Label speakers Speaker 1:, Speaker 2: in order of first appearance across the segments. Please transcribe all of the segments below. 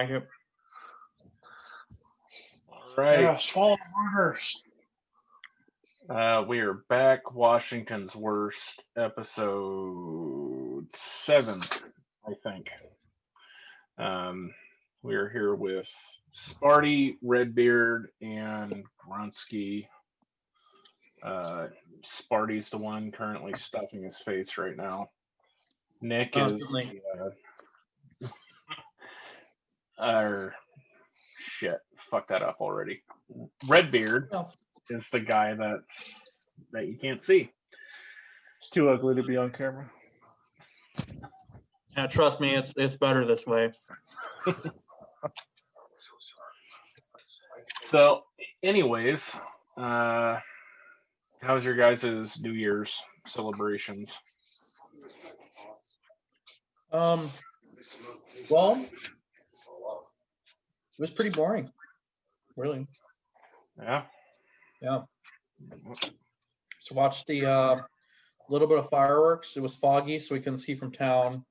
Speaker 1: like it.
Speaker 2: All right.
Speaker 3: Yeah, swallow murders.
Speaker 2: We are back. Washington's Worst, episode 7, I think. We are here with Sparty, Redbeard, and Grunsky. Sparty's the one currently stuffing his face right now. Nick is shit, fuck that up already. Redbeard is the guy that you can't see.
Speaker 3: It's too ugly to be on camera.
Speaker 1: Yeah, trust me, it's better this way.
Speaker 2: So, anyways, how's your guys' New Year's celebrations?
Speaker 1: Well, it was pretty boring, really.
Speaker 2: Yeah.
Speaker 1: So watched the little bit of fireworks. It was foggy, so we couldn't see from town.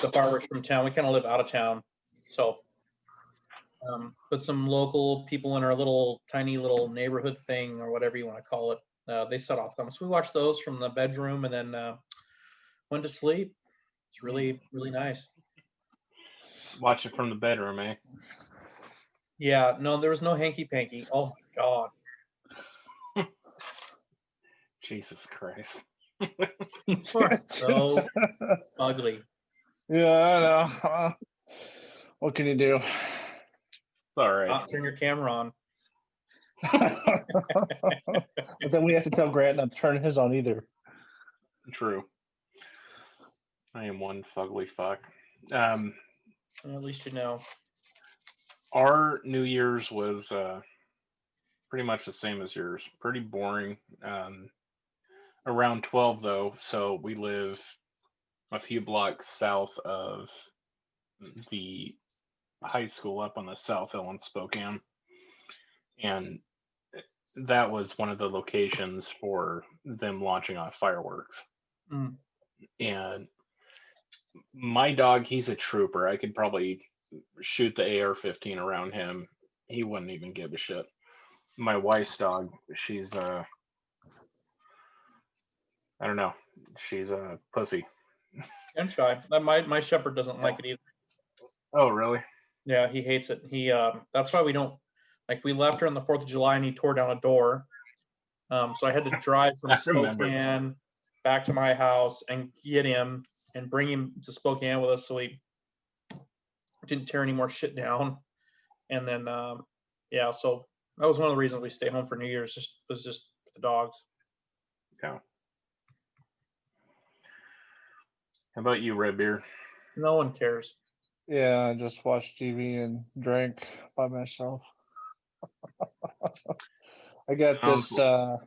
Speaker 1: The fireworks from town. We kind of live out of town, so but some local people in our tiny little neighborhood thing, or whatever you want to call it, they set off them. So we watched those from the bedroom, and then went to sleep. It's really, really nice.
Speaker 2: Watch it from the bedroom, eh?
Speaker 1: Yeah, no, there was no hanky-panky. Oh my God.
Speaker 2: Jesus Christ.
Speaker 1: You are so ugly.
Speaker 3: Yeah, I know. What can you do?
Speaker 2: It's all right.
Speaker 1: Not turn your camera on.
Speaker 3: But then we have to tell Grant not to turn his on either.
Speaker 2: True. I am one fugly fuck.
Speaker 1: At least you know.
Speaker 2: Our New Year's was pretty much the same as yours. Pretty boring. Around 12 though, so we live a few blocks south of the high school up on the South Hill in Spokane, and that was one of the locations for them launching off fireworks. And my dog, he's a trooper. I could probably shoot the AR-15 around him. He wouldn't even give a shit. My wife's dog, she's I don't know. She's a pussy.
Speaker 1: And shy. My shepherd doesn't like it either.
Speaker 2: Oh, really?
Speaker 1: Yeah, he hates it. That's why we don't, like, we left her on the 4th of July and he tore down a door. So I had to drive from Spokane back to my house and get him and bring him to Spokane with us so he didn't tear any more shit down. And then, so that was one of the reasons we stay home for New Year's, was just the dogs.
Speaker 2: Yeah. How about you, Redbeard?
Speaker 1: No one cares.
Speaker 3: Yeah, I just watched TV and drank by myself. I got this. I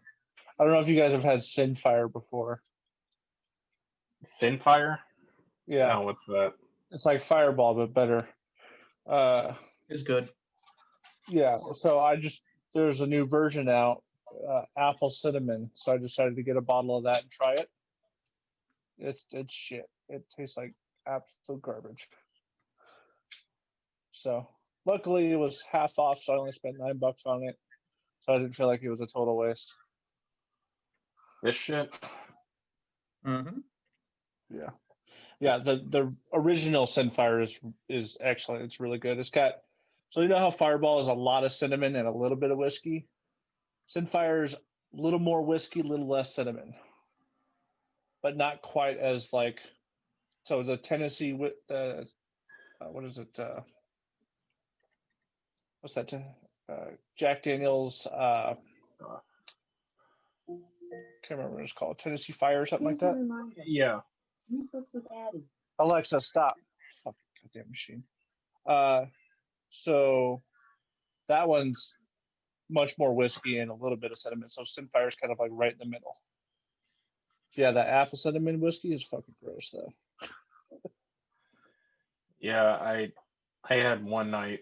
Speaker 3: don't know if you guys have had Sinfire before.
Speaker 2: Sinfire?
Speaker 3: Yeah.
Speaker 2: No, what's that?
Speaker 3: It's like Fireball, but better.
Speaker 1: It's good.
Speaker 3: Yeah. So there's a new version out, apple cinnamon. So I decided to get a bottle of that and try it. It's shit. It tastes like absolute garbage. So luckily it was half off, so I only spent $9 on it. So I didn't feel like it was a total waste.
Speaker 2: This shit?
Speaker 1: Mm-hmm.
Speaker 3: Yeah. Yeah, the original Sinfire is excellent. It's really good. It's got, so you know how Fireball is a lot of cinnamon and a little bit of whiskey? Sinfire is a little more whiskey, a little less cinnamon. But not quite as like, so the Tennessee, what is it? What's that? Jack Daniels, can't remember what it's called. Tennessee Fire or something like that?
Speaker 2: Yeah.
Speaker 3: Alexa, stop. Fucking goddamn machine. So that one's much more whiskey and a little bit of cinnamon. So Sinfire is kind of like right in the middle. Yeah, that apple cinnamon whiskey is fucking gross though.
Speaker 2: Yeah, I had one night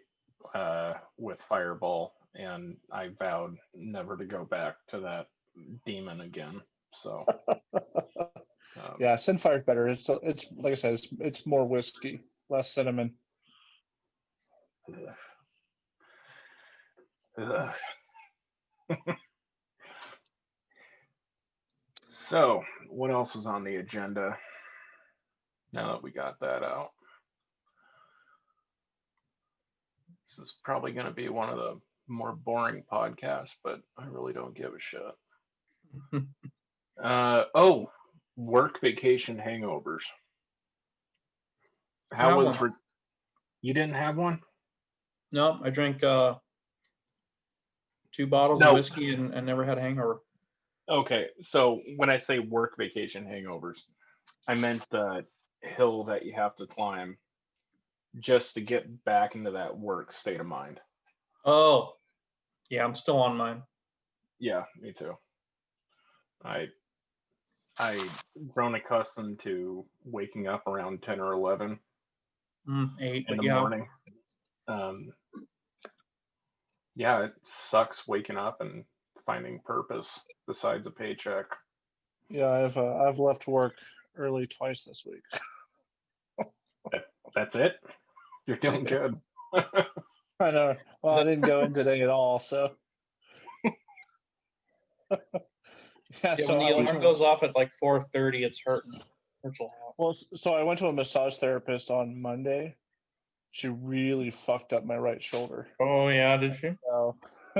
Speaker 2: with Fireball, and I vowed never to go back to that demon again. So
Speaker 3: yeah, Sinfire is better. It's like I said, it's more whiskey, less cinnamon.
Speaker 2: Ugh. So, what else was on the agenda? Now that we got that out, this is probably going to be one of the more boring podcasts, but I really don't give a shit. Work vacation hangovers. How was you didn't have one?
Speaker 1: No, I drank 2 bottles of whiskey and never had a hangover.
Speaker 2: Okay, so when I say work vacation hangovers, I meant the hill that you have to climb just to get back into that work state of mind.
Speaker 1: Oh, yeah, I'm still on mine.
Speaker 2: Yeah, me too. I grown accustomed to waking up around 10 or 11
Speaker 1: 8
Speaker 2: in the morning. Yeah, it sucks waking up and finding purpose besides a paycheck.
Speaker 3: Yeah, I've left work early twice this week.
Speaker 2: That's it? You're doing good.
Speaker 3: I know. Well, I didn't go in today at all, so.
Speaker 1: Yeah, so when the alarm goes off at like 4:30, it's hurting.
Speaker 3: Well, so I went to a massage therapist on Monday. She really fucked up my right shoulder.
Speaker 1: Oh yeah, did she?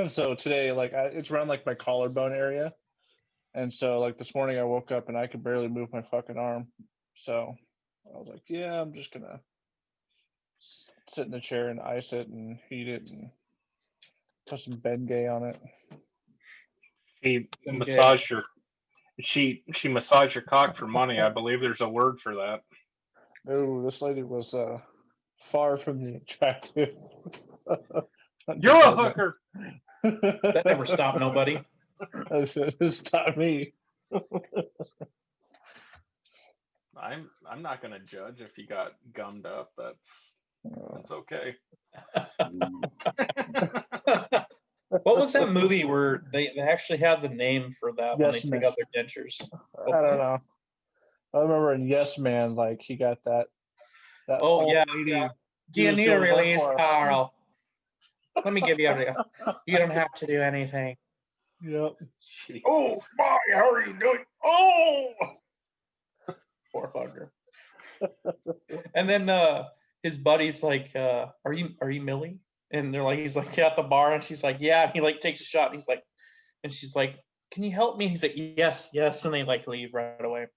Speaker 3: So today, like, it's around like my collarbone area, and so like this morning I woke up and I could barely move my fucking arm. So I was like, yeah, I'm just gonna sit in the chair and ice it and heat it and put some Bengay on it.
Speaker 2: She massaged your cock for money. I believe there's a word for that.
Speaker 3: No, this lady was far from the attractive.
Speaker 2: You're a hooker.
Speaker 1: That never stopped nobody.
Speaker 3: That stopped me.
Speaker 2: I'm not gonna judge if you got gummed up. That's okay.
Speaker 1: What was that movie where they actually had the name for that when they take out their dentures?
Speaker 3: I don't know. I remember in Yes Man, like he got that
Speaker 1: oh yeah,
Speaker 3: lady.
Speaker 1: Yeah. Do you need a release, Carl? Let me give you a. You don't have to do anything.
Speaker 3: Yep.
Speaker 2: Jeez.
Speaker 1: Oh my, how are you doing? Oh, poor fucker. And then his buddy's like, "Are you Millie?" And they're like, he's like, "Yeah," at the bar, and she's like, "Yeah." And he like takes a shot, and he's like, and she's like, "Can you help me?" And he's like, "Yes, yes," and they like leave right away.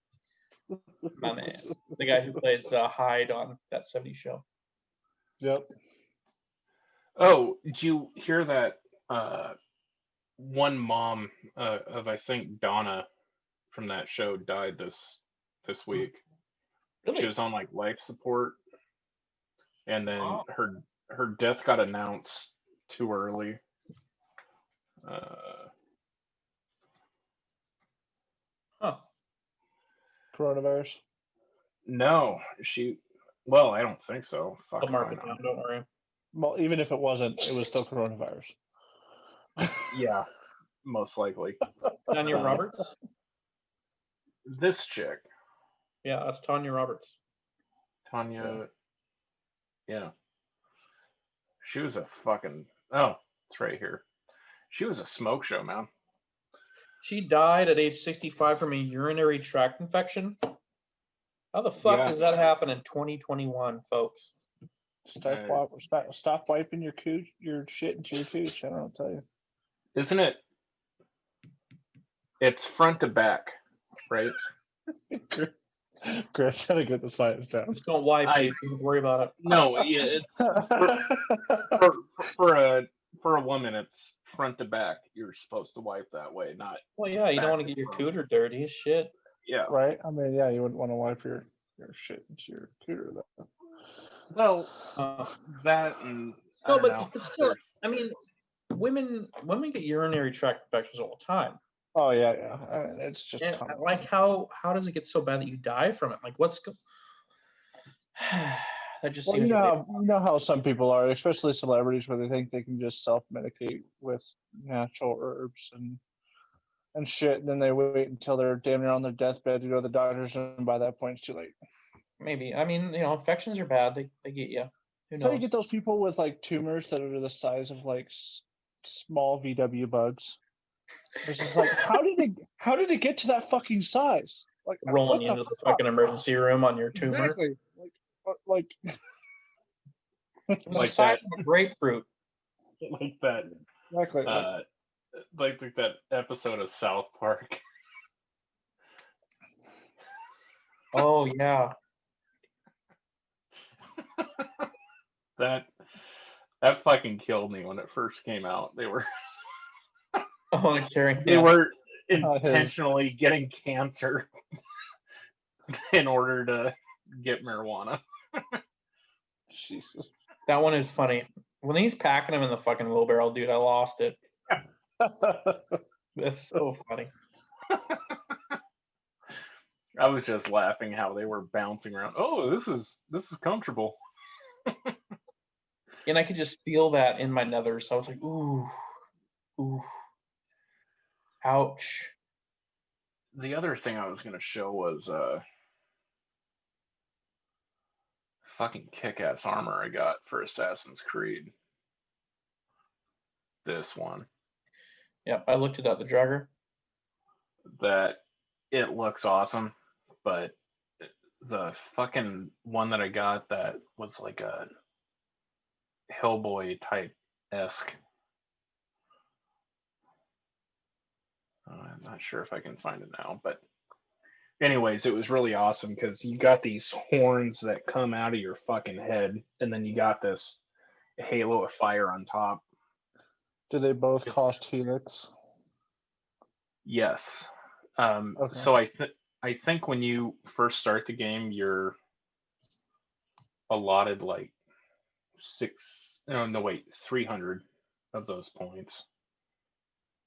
Speaker 1: My man, the guy who plays Hyde on that '70s show.
Speaker 3: Yep.
Speaker 2: Oh, did you hear that? One mom of I think Donna from that show died this week.
Speaker 1: Really?
Speaker 2: She was on like life support, and then her death got announced too early.
Speaker 3: Coronavirus?
Speaker 2: No, well, I don't think so. Fuck,
Speaker 1: I'll mark it down, don't worry.
Speaker 3: Well, even if it wasn't, it was still coronavirus.
Speaker 2: Yeah, most likely.
Speaker 1: Tanya Roberts?
Speaker 2: This chick.
Speaker 1: Yeah, that's Tanya Roberts.
Speaker 2: Tanya. Yeah. She was a fucking. Oh, it's right here. She was a smoke show, man.
Speaker 1: She died at age 65 from a urinary tract infection. How the fuck does that happen in 2021, folks?
Speaker 3: Stop wiping your shit into your cooch. I don't know what to tell you.
Speaker 2: Isn't it? It's front to back, right?
Speaker 3: Chris, trying to get the science down.
Speaker 1: Just don't wipe, dude. Don't worry about it.
Speaker 2: No, yeah, it's for a woman. It's front to back. You're supposed to wipe that way, not.
Speaker 1: Well, yeah, you don't want to get your cooter dirty as shit.
Speaker 2: Yeah.
Speaker 3: Right. I mean, yeah, you wouldn't want to wipe your shit into your cooter though.
Speaker 2: Well, that and
Speaker 1: no, but still, I mean, women get urinary tract infections all the time.
Speaker 3: Oh yeah. I mean, it's just
Speaker 1: like how does it get so bad that you die from it? Like what's that just seems.
Speaker 3: You know how some people are, especially celebrities, where they think they can just self-medicate with natural herbs and shit, and then they wait until they're damn near on their deathbed to go to the doctors, and by that point it's too late.
Speaker 1: Maybe. I mean, infections are bad. They get you. Who
Speaker 3: Try to
Speaker 1: knows?
Speaker 3: get those people with like tumors that are the size of like small VW bugs. It's just like, how did it get to that fucking size? Like,
Speaker 1: Rolling
Speaker 3: what
Speaker 1: you
Speaker 3: the
Speaker 1: into the
Speaker 3: fuck?
Speaker 1: fucking emergency room on your tumor.
Speaker 3: Exactly. Like
Speaker 1: It was the
Speaker 2: Like
Speaker 1: size
Speaker 2: that.
Speaker 1: of a grapefruit.
Speaker 2: Like that.
Speaker 3: exactly.
Speaker 2: Like that episode of South Park.
Speaker 1: Oh yeah.
Speaker 2: That fucking killed me when it first came out. They were
Speaker 1: Oh, carrying.
Speaker 2: they
Speaker 1: Yeah.
Speaker 2: were
Speaker 3: His
Speaker 2: intentionally getting cancer in order to get marijuana.
Speaker 3: Jesus.
Speaker 1: That one is funny. When he's packing them in the fucking wheelbarrow, dude, I lost it. That's so funny.
Speaker 2: I was just laughing how they were bouncing around. Oh, this is comfortable.
Speaker 1: And I could just feel that in my nethers. So I was like, ooh, ooh, ouch.
Speaker 2: The other thing I was gonna show was fucking kick-ass armor I got for Assassin's Creed. This one.
Speaker 1: Yep, I looked it up, the Jogger.
Speaker 2: That it looks awesome, but the fucking one that I got that was like a Hellboy type esque. I'm not sure if I can find it now, but anyways, it was really awesome because you got these horns that come out of your fucking head, and then you got this halo of fire on top.
Speaker 3: Do they both cost Helix?
Speaker 2: Yes.
Speaker 3: Okay.
Speaker 2: So I think when you first start the game, you're allotted like 300 of those points,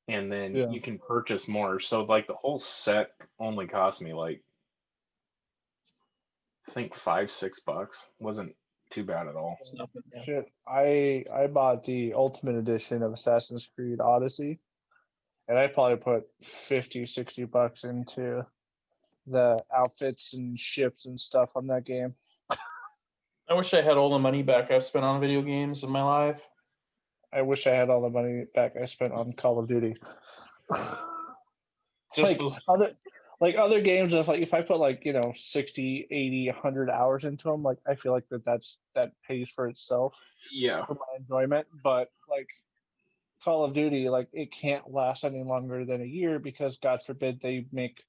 Speaker 2: and then
Speaker 3: Yeah.
Speaker 2: you can purchase more. So like the whole set only cost me like I think $5-6. Wasn't too bad at all.
Speaker 1: It's nothing. Yeah.
Speaker 3: Shit. I bought the Ultimate Edition of Assassin's Creed Odyssey, and I probably put $50-$60 into the outfits and ships and stuff on that game.
Speaker 1: I wish I had all the money back I've spent on video games in my life.
Speaker 3: I wish I had all the money back I spent on Call of Duty.
Speaker 1: Just
Speaker 3: other games, if I put 60, 80, 100 hours into them, like I feel like that pays for itself
Speaker 2: Yeah.
Speaker 3: for my enjoyment. But like Call of Duty, like it can't last any longer than a year because God forbid they make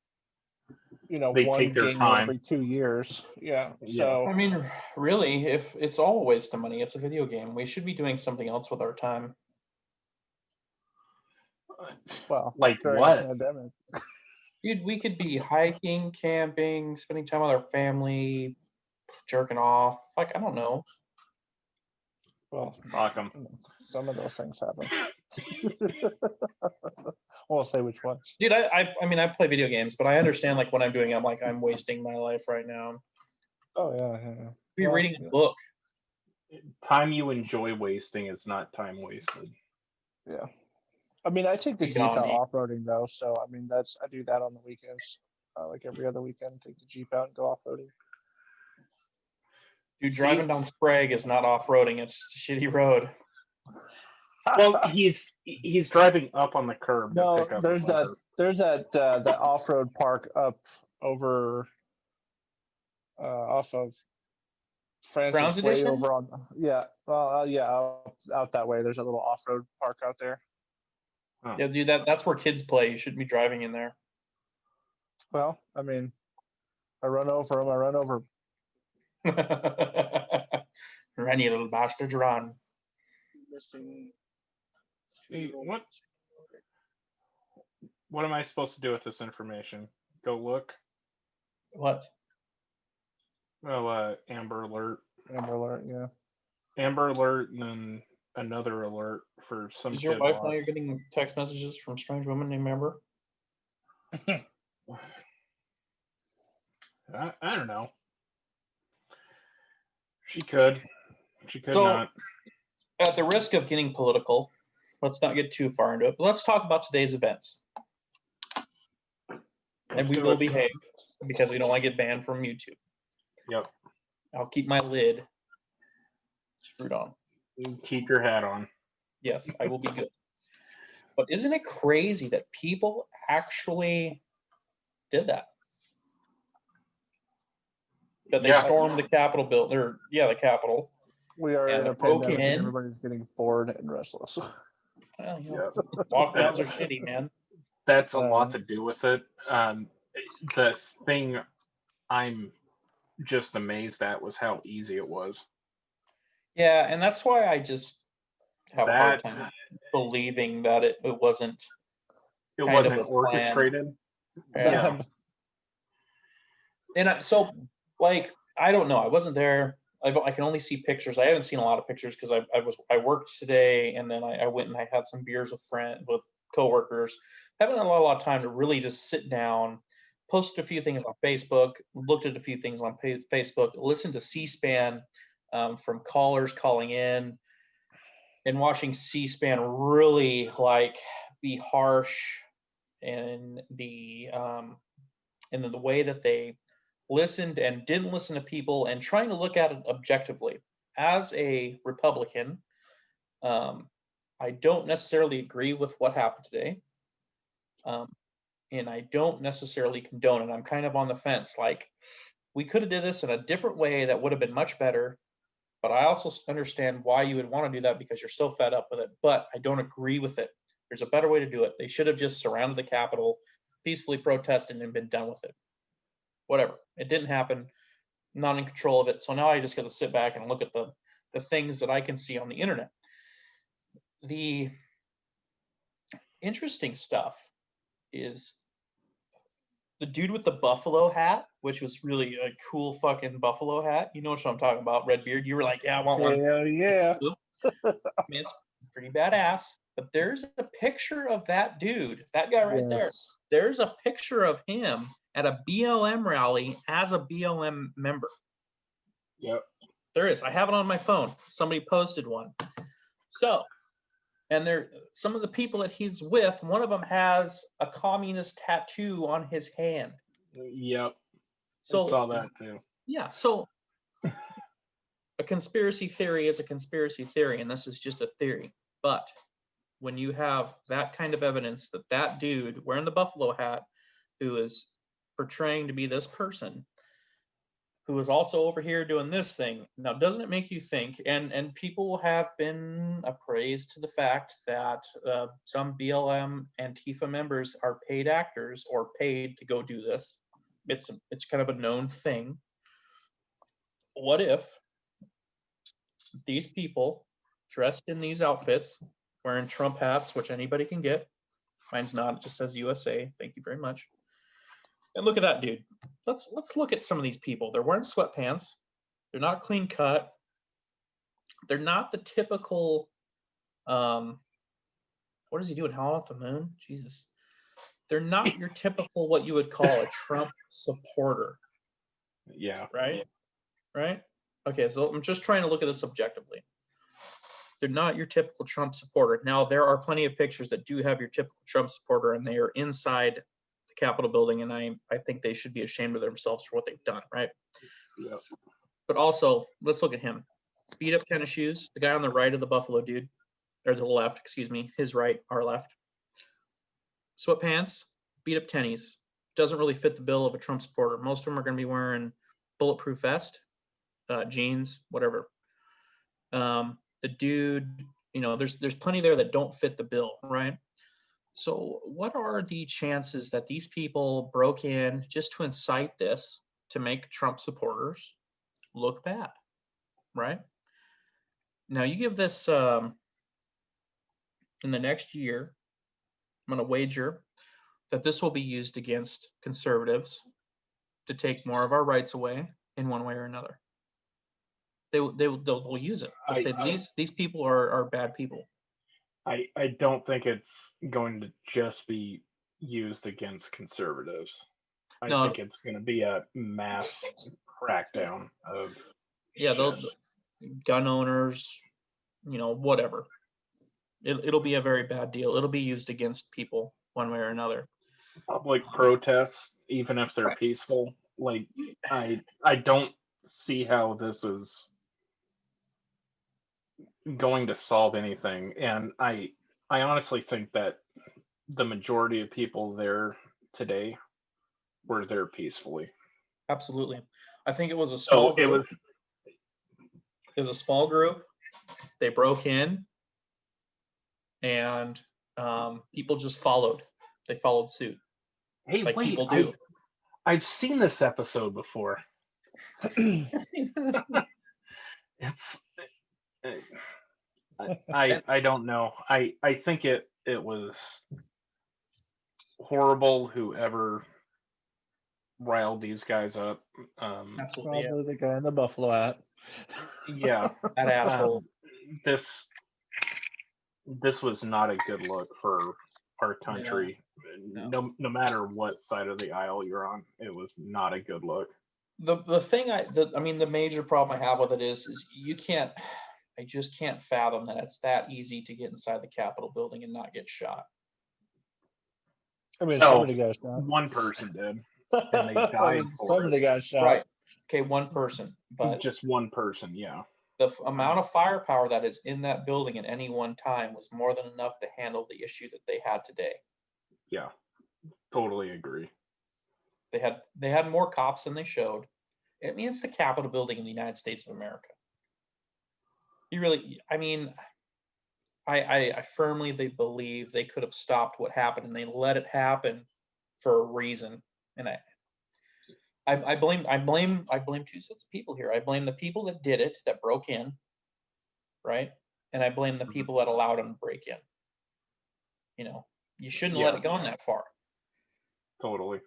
Speaker 2: They
Speaker 3: one
Speaker 2: take their
Speaker 3: game
Speaker 2: time.
Speaker 3: every 2 years. Yeah.
Speaker 2: Yeah.
Speaker 3: So
Speaker 1: I mean, really, if it's all a waste of money, it's a video game. We should be doing something else with our time.
Speaker 3: well,
Speaker 2: Like
Speaker 3: during
Speaker 2: what?
Speaker 3: the pandemic.
Speaker 1: Dude, we could be hiking, camping, spending time with our family, jerking off. Like, I don't know.
Speaker 3: Well,
Speaker 2: Rock 'em.
Speaker 3: some of those things happen. Won't say which ones.
Speaker 1: Dude, I mean, I play video games, but I understand like what I'm doing. I'm wasting my life right now.
Speaker 3: Oh yeah.
Speaker 1: Be
Speaker 3: Well,
Speaker 1: reading a
Speaker 3: yeah.
Speaker 1: book.
Speaker 2: Time you enjoy wasting is not time wasted.
Speaker 3: Yeah. I mean, I take the
Speaker 1: Be
Speaker 3: Jeep out
Speaker 1: gone.
Speaker 3: off-roading though, so I mean I do that on the weekends. Like every other weekend, take the Jeep out and go off-roading.
Speaker 1: Dude, driving down Sprague is not off-roading. It's a shitty road.
Speaker 2: Well, he's driving up on the curb to
Speaker 3: No,
Speaker 2: pick up
Speaker 3: there's
Speaker 2: his lumber.
Speaker 3: that off-road park up over off of Francis
Speaker 1: Brown's
Speaker 3: Way
Speaker 1: Edition?
Speaker 3: over on out that way. There's a little off-road park out there.
Speaker 2: Huh.
Speaker 1: Yeah, dude, that's where kids play. You shouldn't be driving in there.
Speaker 3: Well, I mean, I run over them.
Speaker 1: Run, you little bastards, run.
Speaker 3: Missing.
Speaker 2: Hey, what am I supposed to do with this information? Go look?
Speaker 1: What?
Speaker 2: Oh, Amber Alert.
Speaker 3: Amber Alert, yeah.
Speaker 2: Amber Alert and then another alert for some
Speaker 1: Does your
Speaker 2: kid
Speaker 1: wife know
Speaker 2: lost.
Speaker 1: you're getting text messages from strange women named Amber?
Speaker 2: I don't know. She could
Speaker 1: So-
Speaker 2: not.
Speaker 1: At the risk of getting political, let's not get too far into it, but let's talk about today's events. And we
Speaker 2: do
Speaker 1: will
Speaker 2: it.
Speaker 1: behave because we don't want to get banned from YouTube.
Speaker 2: Yep.
Speaker 1: I'll keep my lid. Screwed on.
Speaker 2: Keep your hat on.
Speaker 1: Yes, I will be good. But isn't it crazy that people actually did that? That they stormed the Capitol building, or the Capitol.
Speaker 3: We are in a pandemic and everybody's getting bored and restless.
Speaker 1: Well, lockdowns are shitty, man.
Speaker 2: That's a lot to do with it. The thing I'm just amazed at was how easy it was.
Speaker 1: Yeah, and that's why I just have a hard time believing that it wasn't.
Speaker 2: It wasn't orchestrated.
Speaker 1: Yeah. And so, like, I don't know. I wasn't there. I can only see pictures. I haven't seen a lot of pictures because I worked today, and then I went and I had some beers with coworkers. Haven't had a lot of time to really just sit down, posted a few things on Facebook, looked at a few things on Facebook, listened to C-SPAN from callers calling in, and watching C-SPAN really be harsh in the way that they listened and didn't listen to people, and trying to look at it objectively. As a Republican, I don't necessarily agree with what happened today, and I don't necessarily condone it. I'm kind of on the fence. Like, we could have did this in a different way that would have been much better, but I also understand why you would want to do that because you're so fed up with it. But I don't agree with it. There's a better way to do it. They should have just surrounded the Capitol, peacefully protested, and been done with it. Whatever. It didn't happen. I'm not in control of it. So now I just got to sit back and look at the things that I can see on the internet. The interesting stuff is the dude with the buffalo hat, which was really a cool fucking buffalo hat. You know what I'm talking about, Redbeard. You were like, yeah, I want one.
Speaker 3: Hell yeah.
Speaker 1: I mean, it's pretty badass. But there's a picture of that dude, that guy right there. There's a picture of him at a BLM rally as a BLM member.
Speaker 2: Yep.
Speaker 1: There is. I have it on my phone. Somebody posted one. So, and there, some of the people that he's with, one of them has a communist tattoo on his hand.
Speaker 2: Yep.
Speaker 1: So,
Speaker 2: I saw that too.
Speaker 1: Yeah. So, a conspiracy theory is a conspiracy theory, and this is just a theory. But when you have that kind of evidence that that dude wearing the buffalo hat, who is portraying to be this person, who is also over here doing this thing. Now, doesn't it make you think, and people have been appraised to the fact that some BLM Antifa members are paid actors or paid to go do this. It's kind of a known thing. What if these people dressed in these outfits, wearing Trump hats, which anybody can get. Mine's not, it just says USA. Thank you very much. And look at that dude. Let's look at some of these people. They're wearing sweatpants. They're not clean cut. They're not the typical what does he do in Howling at the Moon? Jesus. They're not your typical what you would call a Trump supporter.
Speaker 2: Yeah.
Speaker 1: Right? Right? Okay, so I'm just trying to look at this objectively. They're not your typical Trump supporter. Now, there are plenty of pictures that do have your typical Trump supporter, and they are inside the Capitol building, and I think they should be ashamed of themselves for what they've done, right?
Speaker 2: Yep.
Speaker 1: But also, let's look at him. Beat up tennis shoes, the guy on the right of the Buffalo dude, or the left, excuse me, his right, our left. Sweatpants, beat up tennies. Doesn't really fit the bill of a Trump supporter. Most of them are going to be wearing bulletproof vest, jeans, whatever. The dude, there's plenty there that don't fit the bill, right? So what are the chances that these people broke in just to incite this to make Trump supporters look bad, right? Now you give this in the next year, I'm going to wager that this will be used against conservatives to take more of our rights away in one way or another. They'll use it. They'll say these people are bad people.
Speaker 2: I don't think it's going to just be used against conservatives. I think it's going to be a mass crackdown of
Speaker 1: those gun owners, whatever. It'll be a very bad deal. It'll be used against people one way or another.
Speaker 2: Public protests, even if they're peaceful, like I don't see how this is going to solve anything. And I honestly think that the majority of people there today were there peacefully.
Speaker 1: Absolutely. I think it was a
Speaker 2: So
Speaker 1: small
Speaker 2: it
Speaker 1: group.
Speaker 2: was,
Speaker 1: It was a small group. They broke in, and people just followed. They followed suit,
Speaker 2: hey,
Speaker 1: like
Speaker 2: wait,
Speaker 1: people do.
Speaker 2: I've seen this episode before. It's, I don't know. I think it was horrible whoever riled these guys up.
Speaker 1: Absolutely, yeah.
Speaker 3: Probably the guy in the buffalo hat.
Speaker 2: Yeah.
Speaker 1: That asshole.
Speaker 2: This was not a good look for our country.
Speaker 1: No.
Speaker 2: No matter what side of the aisle you're on, it was not a good look.
Speaker 1: The thing I mean, the major problem I have with it is you can't. I just can't fathom that it's that easy to get inside the Capitol building and not get shot.
Speaker 3: I mean,
Speaker 2: No,
Speaker 3: somebody got shot.
Speaker 2: one person did, and they died for
Speaker 3: Somebody
Speaker 2: it.
Speaker 3: got shot.
Speaker 1: Right. Okay, one person, but
Speaker 2: Just one person, yeah.
Speaker 1: the amount of firepower that is in that building at any one time was more than enough to handle the issue that they had today.
Speaker 2: Yeah, totally agree.
Speaker 1: They had more cops than they showed. I mean, it's the Capitol building in the United States of America. You really, I mean, I firmly they believe they could have stopped what happened, and they let it happen for a reason. And I blame two sets of people here. I blame the people that did it, that broke in, right? And I blame the people that allowed them to break in. You know, you shouldn't let it go that far.
Speaker 2: Totally.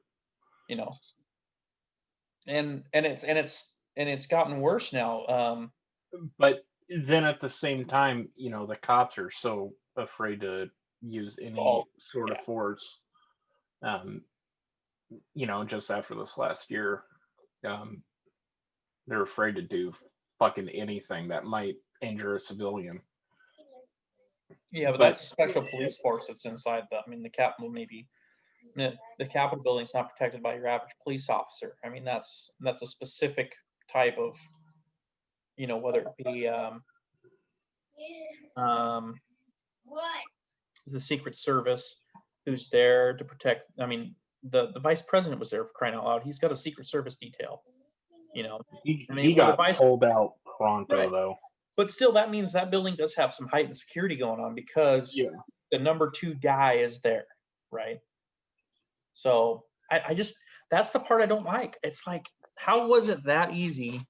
Speaker 1: You know, and it's gotten worse now.
Speaker 2: But then at the same time, the cops are so afraid to use any sort of force. Just after this last year, they're afraid to do fucking anything that might injure a civilian.
Speaker 1: Yeah, but that's a special police force that's inside the Capitol. Maybe the Capitol building's not protected by your average police officer. I mean, that's a specific type of, whether it be the Secret Service, who's there to protect. I mean, the vice president was there, for crying out loud. He's got a Secret Service detail.
Speaker 2: He got pulled out pronto, though.
Speaker 1: But still, that means that building does have some heightened security going on because the number 2 guy is there, right? So I just, that's the part I don't like. It's like, how was it that easy?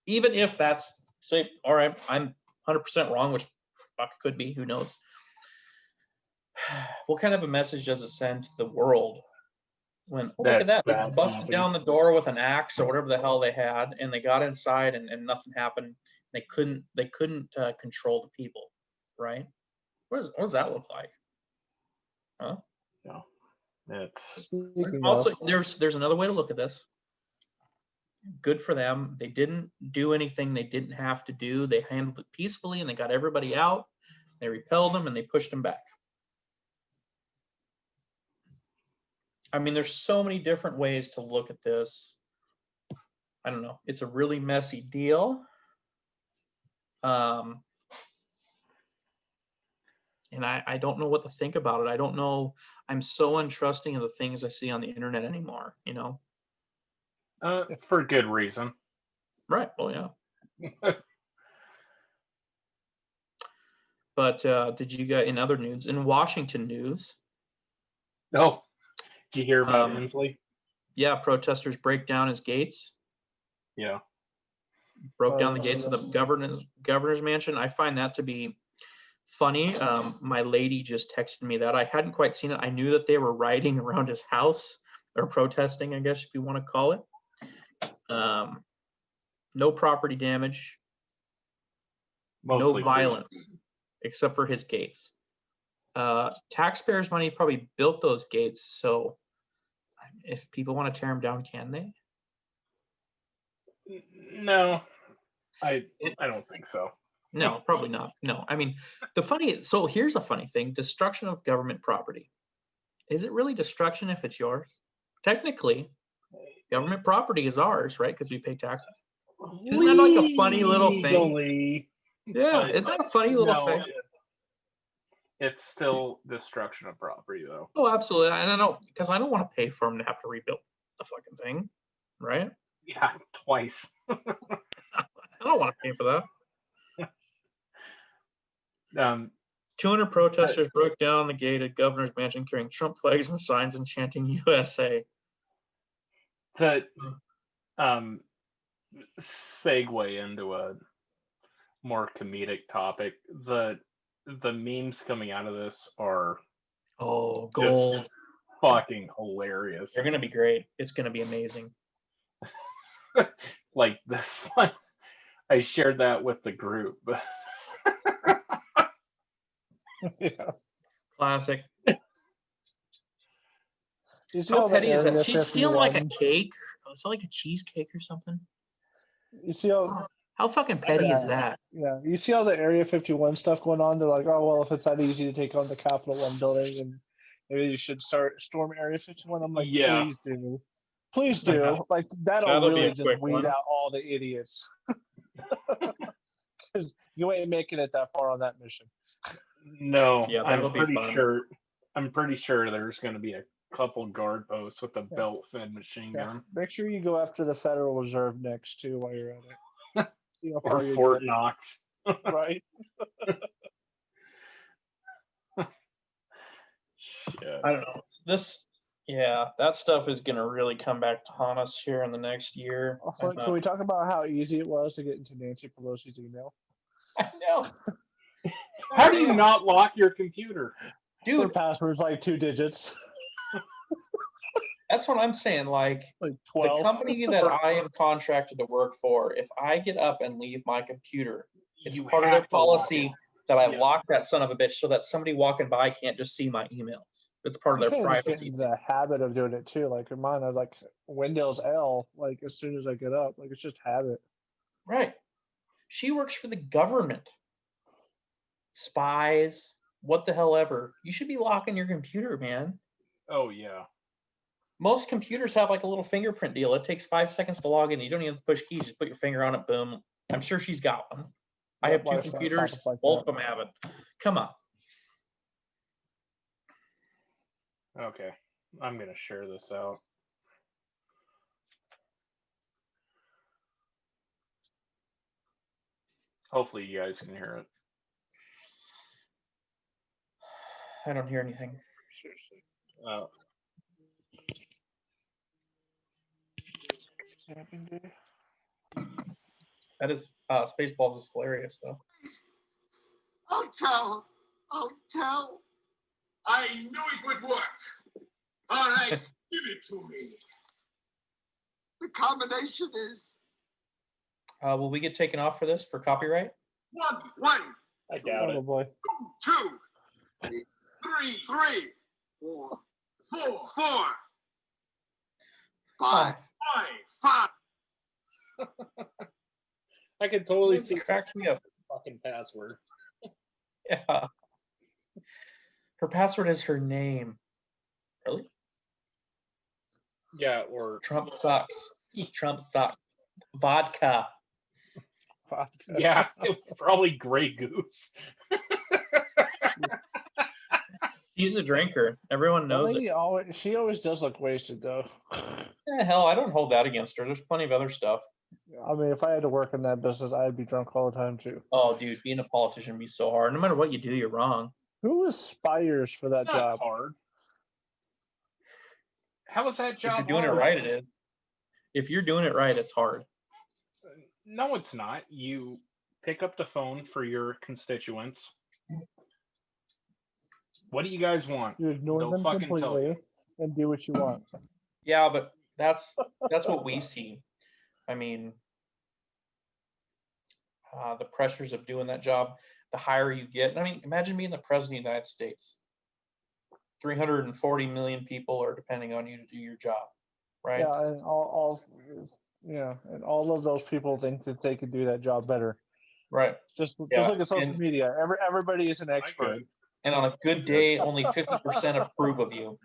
Speaker 1: Even if that's, say, all right, I'm 100% wrong, which fuck could be, who knows? What kind of a message does it send to the world when, look at that, they busted down the door with an axe or whatever the hell they had, and they got inside and nothing happened. They couldn't control the people, right? What does that look like? Huh?
Speaker 2: No.
Speaker 1: Also, there's another way to look at this. Good for them. They didn't do anything they didn't have to do. They handled it peacefully, and they got everybody out. They repelled them, and they pushed them back. I mean, there's so many different ways to look at this. I don't know. It's a really messy deal. And I don't know what to think about it. I don't know. I'm so untrusting of the things I see on the internet anymore,
Speaker 2: For good reason.
Speaker 1: Right. Well, yeah. But did you get, in other news, in Washington news?
Speaker 2: Oh, did you hear about Inslee?
Speaker 1: Yeah, protesters break down his gates.
Speaker 2: Yeah.
Speaker 1: Broke down the gates of the governor's mansion. I find that to be funny. My lady just texted me that. I hadn't quite seen it. I knew that they were riding around his house, or protesting, I guess if you want to call it. No property damage. Mostly no violence, except for his gates. Taxpayers' money probably built those gates, so if people want to tear them down, can they?
Speaker 2: No, I don't think so.
Speaker 1: No, probably not. No, I mean, so here's a funny thing: destruction of government property. Is it really destruction if it's yours? Technically, government property is ours, right? Because we pay taxes. Isn't that like a funny little thing? Yeah,
Speaker 2: But
Speaker 1: isn't that a funny little
Speaker 2: no,
Speaker 1: thing?
Speaker 2: it's still destruction of property, though.
Speaker 1: Oh, absolutely. And I don't, because I don't want to pay for them to have to rebuild the fucking thing, right?
Speaker 2: Yeah, twice.
Speaker 1: I don't want to pay for that.
Speaker 2: Um,
Speaker 1: 200 protesters broke down the gate at governor's mansion carrying Trump flags and signs and chanting USA.
Speaker 2: to segue into a more comedic topic, the memes coming out of this are
Speaker 1: Oh, gold.
Speaker 2: just fucking hilarious.
Speaker 1: They're going to be great. It's going to be amazing.
Speaker 2: Like this one, I shared that with the group.
Speaker 3: Yeah.
Speaker 1: Classic.
Speaker 3: You see
Speaker 1: How
Speaker 3: all the
Speaker 1: petty is that?
Speaker 3: Area
Speaker 1: She's stealing like a
Speaker 3: 51?
Speaker 1: cake. Is it like a cheesecake or something?
Speaker 3: You see all,
Speaker 1: How fucking petty is that?
Speaker 3: yeah. You see all the Area 51 stuff going on. They're like, oh well, if it's that easy to take on the Capitol One building, and maybe you should storm Area 51. I'm like,
Speaker 2: Yeah.
Speaker 3: please do.
Speaker 1: Yeah.
Speaker 3: Like that'll
Speaker 1: That'll be
Speaker 3: really
Speaker 1: a
Speaker 3: just
Speaker 1: quick
Speaker 3: weed
Speaker 1: one.
Speaker 3: out all the idiots. Because you ain't making it that far on that mission.
Speaker 2: No,
Speaker 1: Yeah, that'll be fun.
Speaker 2: I'm pretty sure there's going to be a couple guard posts with a belt-fed machine gun.
Speaker 3: Make sure you go after the Federal Reserve next too while you're at it. See how
Speaker 2: Or
Speaker 3: far you
Speaker 2: Fort
Speaker 3: get.
Speaker 2: Knox.
Speaker 3: Right?
Speaker 2: Shit.
Speaker 1: I don't know. That stuff is going to really come back to haunt us here in the next year.
Speaker 3: Also, can we talk about how easy it was to get into Nancy Pelosi's email?
Speaker 1: I know.
Speaker 2: How do you not lock your computer?
Speaker 3: Her
Speaker 1: Dude,
Speaker 3: password's like 2 digits.
Speaker 1: that's what I'm saying. Like,
Speaker 3: Like
Speaker 1: the
Speaker 3: 12.
Speaker 1: company that I am contracted to work for, if I get up and leave my computer, it's
Speaker 2: You
Speaker 1: part of
Speaker 2: have
Speaker 1: their
Speaker 2: to lock
Speaker 1: policy
Speaker 2: it.
Speaker 1: that I
Speaker 2: Yeah.
Speaker 1: lock that son of a bitch so that somebody walking by can't just see my emails. It's part of
Speaker 3: You
Speaker 1: their
Speaker 3: can't just get
Speaker 1: privacy.
Speaker 3: into the habit of doing it too. Like in mine, I like Windows L. Like as soon as I get up, like it's just habit.
Speaker 1: Right. She works for the government. Spies, what the hell ever. You should be locking your computer, man.
Speaker 2: Oh, yeah.
Speaker 1: Most computers have like a little fingerprint deal. It takes 5 seconds to log in. You don't even have to push keys. Just put your finger on it. Boom. I'm sure she's got one. I have 2
Speaker 3: Wi-Fi
Speaker 1: computers.
Speaker 3: pop-ups like
Speaker 1: Both
Speaker 3: that.
Speaker 1: of them have it. Come on.
Speaker 2: Okay. I'm going to share this out. Hopefully you guys can hear it.
Speaker 1: I don't hear anything.
Speaker 3: Seriously.
Speaker 2: Oh.
Speaker 1: That is Spaceballs is hilarious though.
Speaker 4: I'll tell. I knew it would work. All right, give it to me. The combination is
Speaker 1: Will we get taken off for this for copyright?
Speaker 4: one.
Speaker 2: I doubt it.
Speaker 3: Probably.
Speaker 4: Two. Three. Four. Five.
Speaker 5: I could totally see
Speaker 1: Cracks me up.
Speaker 5: fucking password.
Speaker 1: Yeah. Her password is her name. Really?
Speaker 5: Yeah, or
Speaker 1: Trump sucks. Trump sucks. Vodka.
Speaker 2: Yeah, it was probably Grey Goose.
Speaker 1: She's a drinker. Everyone knows it.
Speaker 3: She always does look wasted though.
Speaker 1: Hell, I don't hold that against her. There's plenty of other stuff.
Speaker 3: I mean, if I had to work in that business, I'd be drunk all the time too.
Speaker 1: Oh, dude, being a politician would be so hard. No matter what you do, you're wrong.
Speaker 3: Who aspires for that
Speaker 2: It's not
Speaker 3: job?
Speaker 2: hard. How is that job
Speaker 1: If you're doing
Speaker 2: hard?
Speaker 1: it right, it is. If you're doing it right, it's hard.
Speaker 2: No, it's not. You pick up the phone for your constituents. What do you guys want?
Speaker 3: You ignore
Speaker 2: They'll
Speaker 3: them
Speaker 2: fucking tell
Speaker 3: completely
Speaker 2: you.
Speaker 3: and do what you want.
Speaker 1: Yeah, but that's what we see. I mean, the pressures of doing that job, the higher you get. I mean, imagine being the president of the United States. 340 million people are depending on you to do your job, right?
Speaker 3: Yeah, and all of those people think that they could do that job better.
Speaker 1: Right.
Speaker 3: Just
Speaker 1: Yeah,
Speaker 3: look at social
Speaker 1: and-
Speaker 3: media. Everybody is an expert.
Speaker 2: could.
Speaker 1: And on a good day, only 50% approve of you.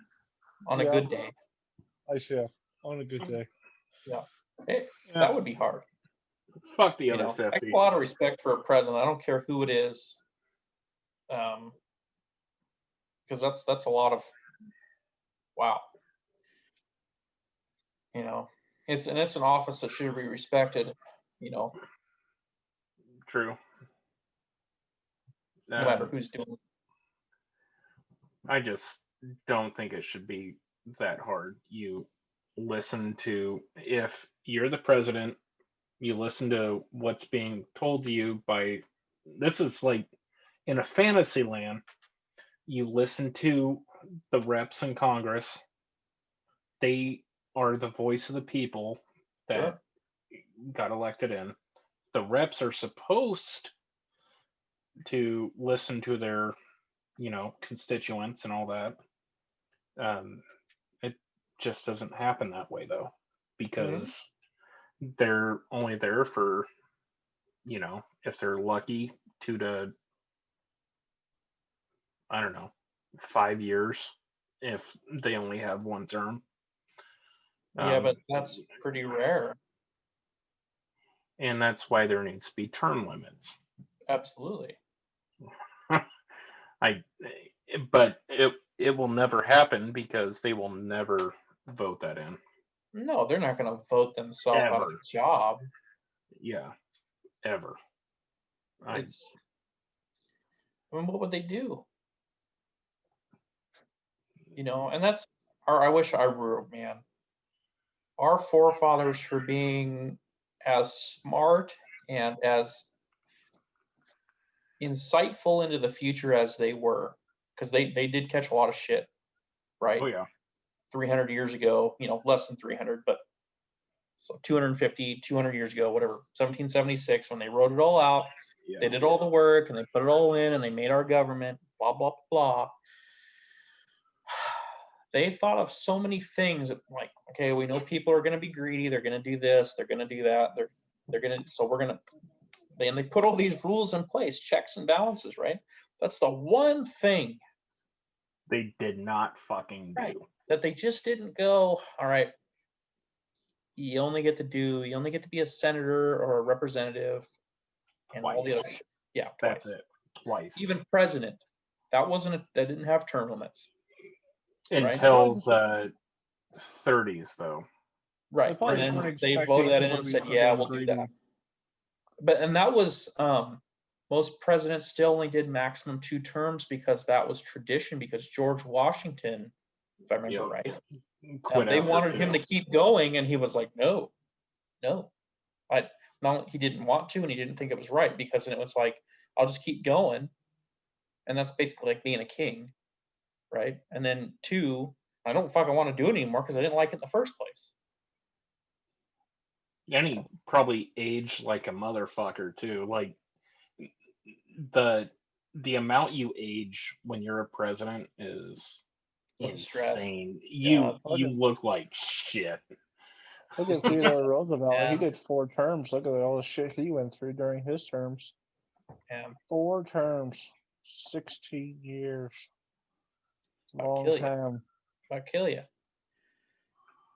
Speaker 1: On a
Speaker 3: Yeah.
Speaker 1: good day.
Speaker 3: I see. On a good day.
Speaker 1: That would be hard.
Speaker 2: Fuck the
Speaker 1: You
Speaker 2: other
Speaker 1: know, I
Speaker 2: 50.
Speaker 1: have a lot of respect for a president. I don't care who it is, because that's a lot of wow. You know, it's an office that should be respected. You know,
Speaker 2: True.
Speaker 1: no matter who's doing it.
Speaker 2: I just don't think it should be that hard. You listen to, if you're the president, you listen to what's being told to you by, this is like in a fantasy land, you listen to the reps in Congress. They are the voice of the people that
Speaker 1: Sure.
Speaker 2: got elected in. The reps are supposed to listen to their, constituents and all that. It just doesn't happen that way though, because they're only there for, if they're lucky, 2 to, I don't know, 5 years if they only have one term.
Speaker 1: Yeah, but that's pretty rare.
Speaker 2: And that's why there needs to be term limits.
Speaker 1: Absolutely.
Speaker 2: But it will never happen because they will never vote that in.
Speaker 1: No, they're not going to vote themselves out of
Speaker 2: Ever.
Speaker 1: a job.
Speaker 2: Yeah, ever.
Speaker 1: I mean, what would they do? You know, and that's I wish I were, man. Our forefathers, for being as smart and as insightful into the future as they were, because they did catch a lot of shit, right?
Speaker 2: Oh yeah.
Speaker 1: 300 years ago, less than 300, but so 250, 200 years ago, whatever, 1776, when they wrote it all out,
Speaker 2: Yeah.
Speaker 1: they did all the work and they put it all in and they made our government, blah, blah, blah. They thought of so many things that, like, okay, we know people are going to be greedy. They're going to do this. They're going to do that. They're going to, so we're going to, and they put all these rules in place, checks and balances, right? That's the one thing
Speaker 2: They did not fucking do.
Speaker 1: right, that they just didn't go, all right, you only get to be a senator or a representative and all the other shit. Yeah, twice.
Speaker 2: That's it. Twice.
Speaker 1: Even president. That didn't have term limits.
Speaker 2: Until the 30s, though.
Speaker 1: Right. And then they voted that in and said, yeah, we'll do that. And that was, most presidents still only did maximum 2 terms because that was tradition, because George Washington, if I remember right, they wanted him to keep going, and he was like, no. He didn't want to, and he didn't think it was right, because then it was like, I'll just keep going. And that's basically like being a king, right? And then 2, I don't fucking want to do it anymore because I didn't like it in the first place.
Speaker 2: And he probably aged like a motherfucker too. Like the amount you age when you're a president is insane. You look like shit.
Speaker 3: Look at Theodore Roosevelt.
Speaker 1: Yeah.
Speaker 3: He did 4 terms. Look at all the shit he went through during his terms.
Speaker 1: Yeah.
Speaker 3: 4 terms, 16 years. Long time.
Speaker 1: I'll kill you.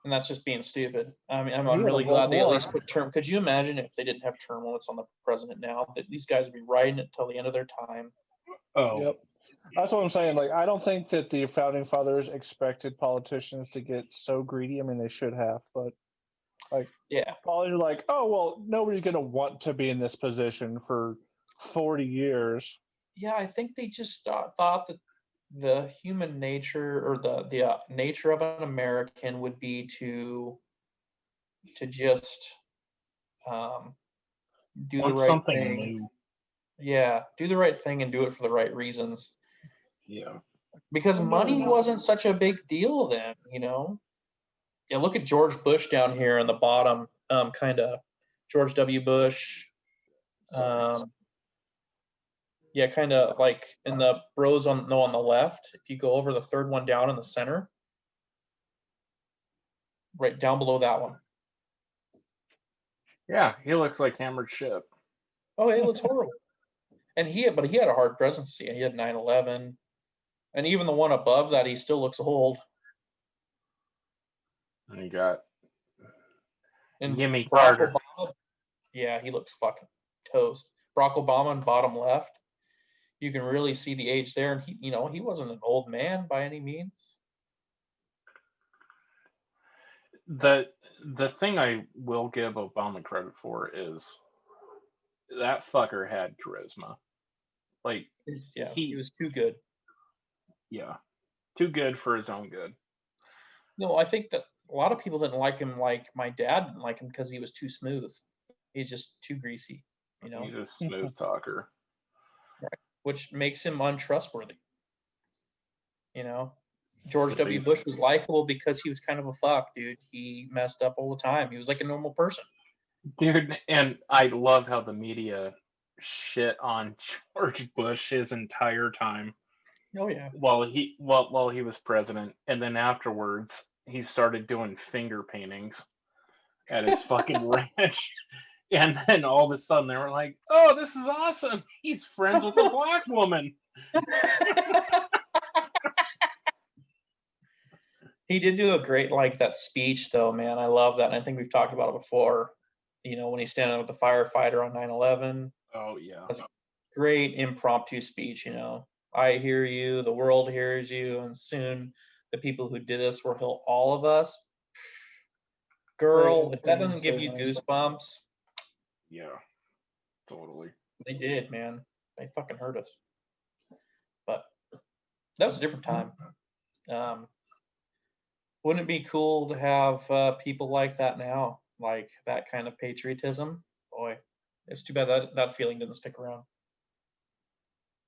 Speaker 1: And that's just being stupid. I mean, I'm really glad they at least put term. Could you imagine if they didn't have term limits on the president now? That these guys would be riding it till the end of their time.
Speaker 2: Oh,
Speaker 3: yep. That's what I'm saying. Like, I don't think that the founding fathers expected politicians to get so greedy. I mean, they should have, but like,
Speaker 1: yeah,
Speaker 3: probably like, oh well, nobody's gonna want to be in this position for 40 years.
Speaker 1: Yeah, I think they just thought that the human nature, or the nature of an American, would be to just do the right thing.
Speaker 2: New.
Speaker 1: Yeah, do the right thing and do it for the right reasons.
Speaker 2: Yeah.
Speaker 1: Because money wasn't such a big deal then, Yeah, look at George Bush down here in the bottom, kind of George W. Bush. Yeah, kind of like in the rows on the left. If you go over the third one down in the center, right down below that one.
Speaker 2: Yeah, he looks like hammered shit.
Speaker 1: Oh, he looks horrible. And he had a hard presidency. He had 9/11, and even the one above that, he still looks old.
Speaker 2: And you got
Speaker 1: And
Speaker 2: Jimmy
Speaker 1: Barack
Speaker 2: Carter.
Speaker 1: Obama, Yeah, he looks fucking toast. Barack Obama in bottom left. You can really see the age there, and he wasn't an old man by any means.
Speaker 2: The thing I will give Obama credit for is that fucker had charisma. Like,
Speaker 1: Yeah, he was too good.
Speaker 2: Yeah, too good for his own good.
Speaker 1: No, I think that a lot of people didn't like him. Like my dad didn't like him because he was too smooth. He's just too greasy,
Speaker 2: He's a smooth talker.
Speaker 1: Right. Which makes him untrustworthy. George W. Bush was likable because he was kind of a fuck, dude. He messed up all the time. He was like a normal person.
Speaker 2: Dude, and I love how the media shit on George Bush his entire time.
Speaker 1: Oh yeah.
Speaker 2: While he was president, and then afterwards he started doing finger paintings at his fucking ranch. And then all of a sudden they were like, "Oh, this is awesome. He's friends with a black woman."
Speaker 1: He did do a great, that speech though, man. I love that. And I think we've talked about it before. When he's standing with the firefighter on 9/11.
Speaker 2: Oh yeah.
Speaker 1: That's a great impromptu speech, I hear you, the world hears you, and soon the people who did this will heal all of us. Girl, if that doesn't give you goosebumps.
Speaker 2: Yeah, totally.
Speaker 1: They did, man. They fucking hurt us. But that was a different time. Wouldn't it be cool to have people like that now? Like that kind of patriotism? Boy, it's too bad that feeling didn't stick around.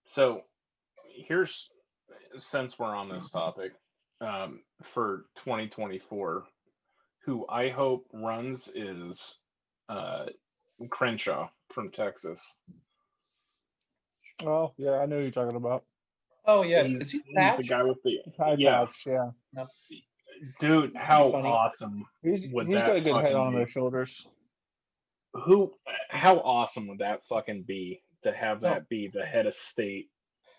Speaker 2: So since we're on this topic, for 2024, who I hope runs is Crenshaw from Texas.
Speaker 3: Oh yeah, I know who you're talking about.
Speaker 1: Oh yeah,
Speaker 2: he's
Speaker 1: he
Speaker 2: the guy with the
Speaker 3: patch? Yeah.
Speaker 2: Dude, how awesome
Speaker 3: He's
Speaker 2: would
Speaker 3: got a good head on
Speaker 2: be?
Speaker 3: their shoulders.
Speaker 2: How awesome would that fucking be to have that be the head of state,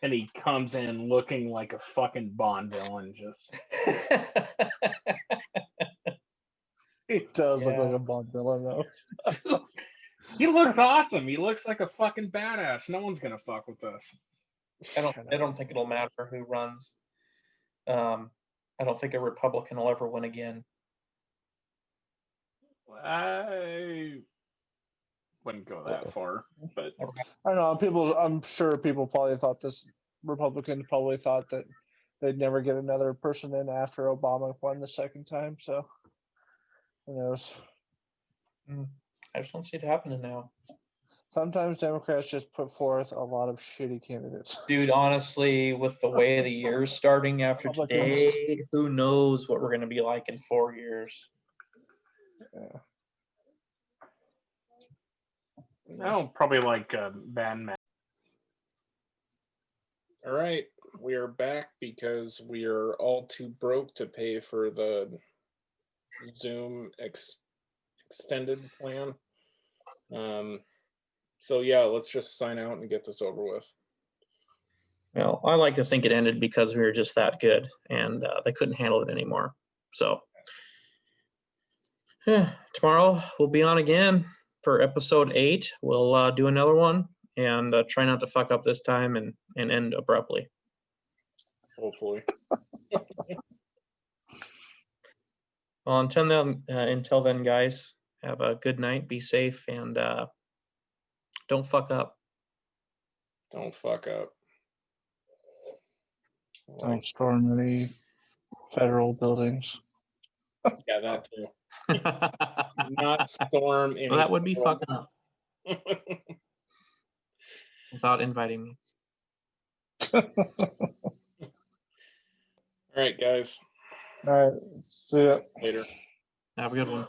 Speaker 2: and he comes in looking like a fucking Bond villain, just.
Speaker 3: He does look like a Bond villain though.
Speaker 2: He looks awesome. He looks like a fucking badass. No one's gonna fuck with us.
Speaker 1: I don't think it'll matter who runs. I don't think a Republican will ever win again.
Speaker 2: I wouldn't go that far, but
Speaker 3: I don't know. I'm sure people probably thought Republicans probably thought that they'd never get another person in after Obama won the second time. So who knows?
Speaker 1: I just don't see it happening now.
Speaker 3: Sometimes Democrats just put forth a lot of shitty candidates.
Speaker 1: Dude, honestly, with the way the year's starting after today, who knows what we're going to be like in 4 years?
Speaker 3: Yeah.
Speaker 2: no, probably like Van Matt.
Speaker 5: All right, we are back because we are all too broke to pay for the Zoom extended plan. So yeah, let's just sign out and get this over with.
Speaker 1: Well, I like to think it ended because we were just that good and they couldn't handle it anymore. So tomorrow we'll be on again for episode 8. We'll do another one and try not to fuck up this time and end abruptly.
Speaker 5: Hopefully.
Speaker 1: Well, until then, guys, have a good night. Be safe and don't fuck up.
Speaker 5: Don't fuck up.
Speaker 3: Don't storm any federal buildings.
Speaker 5: Yeah, that too. Not storm any.
Speaker 1: Well, that would be fucking up. Without inviting me.
Speaker 5: All right, guys.
Speaker 3: All right. See ya.
Speaker 5: Later.
Speaker 1: Have a good one.